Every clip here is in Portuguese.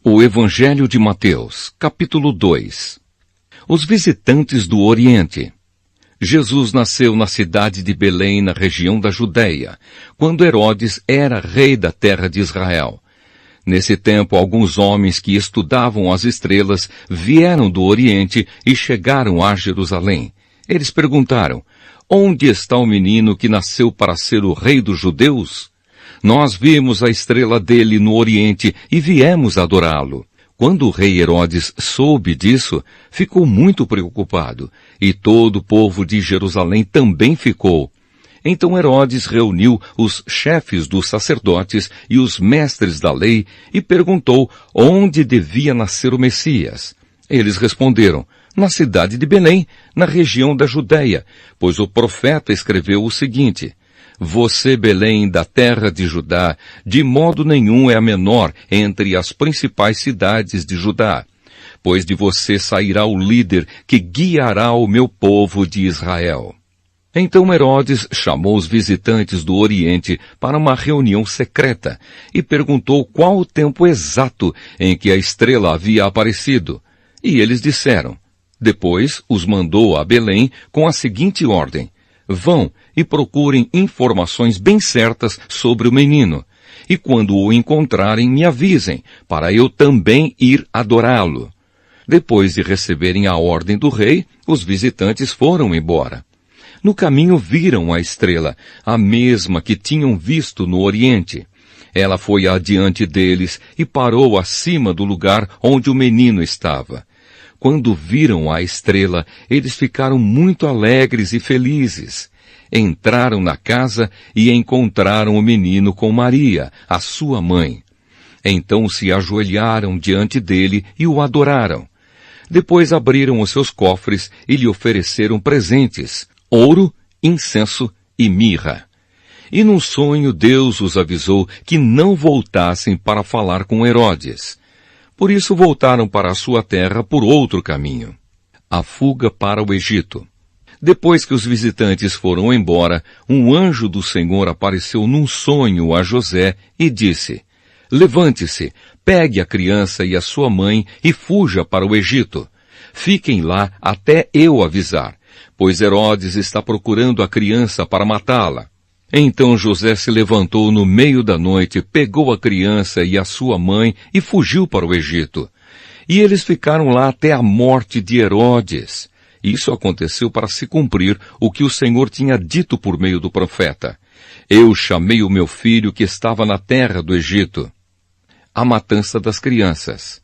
O Evangelho de Mateus, capítulo 2. Os visitantes do Oriente. Jesus nasceu na cidade de Belém, na região da Judéia, quando Herodes era rei da terra de Israel. Nesse tempo, alguns homens que estudavam as estrelas vieram do Oriente e chegaram a Jerusalém. Eles perguntaram: onde está o menino que nasceu para ser o rei dos judeus? Nós vimos a estrela dele no Oriente e viemos adorá-lo. Quando o rei Herodes soube disso, ficou muito preocupado, e todo o povo de Jerusalém também ficou. Então Herodes reuniu os chefes dos sacerdotes e os mestres da lei e perguntou onde devia nascer o Messias. Eles responderam: na cidade de Belém, na região da Judéia, pois o profeta escreveu o seguinte: você, Belém, da terra de Judá, de modo nenhum é a menor entre as principais cidades de Judá, pois de você sairá o líder que guiará o meu povo de Israel. Então Herodes chamou os visitantes do Oriente para uma reunião secreta e perguntou qual o tempo exato em que a estrela havia aparecido. E eles disseram. Depois os mandou a Belém com a seguinte ordem: vão e procurem informações bem certas sobre o menino, e quando o encontrarem me avisem, para eu também ir adorá-lo. Depois de receberem a ordem do rei, os visitantes foram embora. No caminho viram a estrela, a mesma que tinham visto no Oriente. Ela foi adiante deles e parou acima do lugar onde o menino estava. Quando viram a estrela, eles ficaram muito alegres e felizes. Entraram na casa e encontraram o menino com Maria, a sua mãe. Então se ajoelharam diante dele e o adoraram. Depois abriram os seus cofres e lhe ofereceram presentes: ouro, incenso e mirra. E num sonho Deus os avisou que não voltassem para falar com Herodes. Por isso voltaram para a sua terra por outro caminho. A fuga para o Egito. Depois que os visitantes foram embora, um anjo do Senhor apareceu num sonho a José e disse: levante-se, pegue a criança e a sua mãe e fuja para o Egito. Fiquem lá até eu avisar, pois Herodes está procurando a criança para matá-la. Então José se levantou no meio da noite, pegou a criança e a sua mãe e fugiu para o Egito. E eles ficaram lá até a morte de Herodes. Isso aconteceu para se cumprir o que o Senhor tinha dito por meio do profeta: eu chamei o meu filho que estava na terra do Egito. A matança das crianças.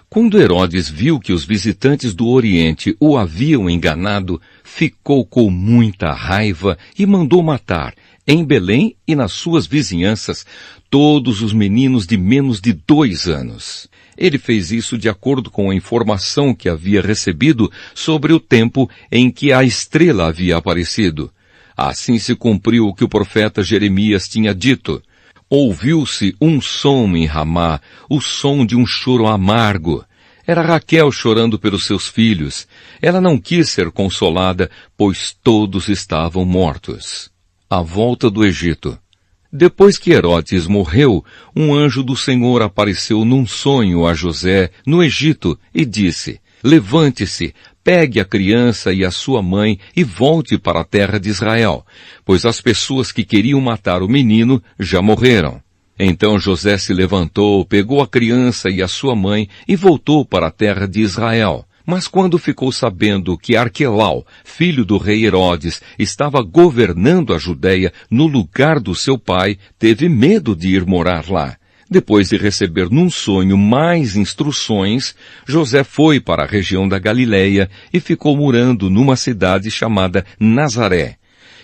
Quando Herodes viu que os visitantes do Oriente o haviam enganado, ficou com muita raiva e mandou matar, em Belém e nas suas vizinhanças, todos os meninos de menos de 2 anos. Ele fez isso de acordo com a informação que havia recebido sobre o tempo em que a estrela havia aparecido. Assim se cumpriu o que o profeta Jeremias tinha dito: ouviu-se um som em Ramá, o som de um choro amargo. Era Raquel chorando pelos seus filhos. Ela não quis ser consolada, pois todos estavam mortos. A volta do Egito. Depois que Herodes morreu, um anjo do Senhor apareceu num sonho a José, no Egito, e disse: levante-se, pegue a criança e a sua mãe e volte para a terra de Israel, pois as pessoas que queriam matar o menino já morreram. Então José se levantou, pegou a criança e a sua mãe e voltou para a terra de Israel. Mas quando ficou sabendo que Arquelau, filho do rei Herodes, estava governando a Judéia no lugar do seu pai, teve medo de ir morar lá. Depois de receber num sonho mais instruções, José foi para a região da Galileia e ficou morando numa cidade chamada Nazaré.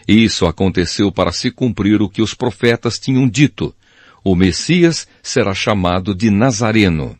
Isso aconteceu para se cumprir o que os profetas tinham dito: o Messias será chamado de Nazareno.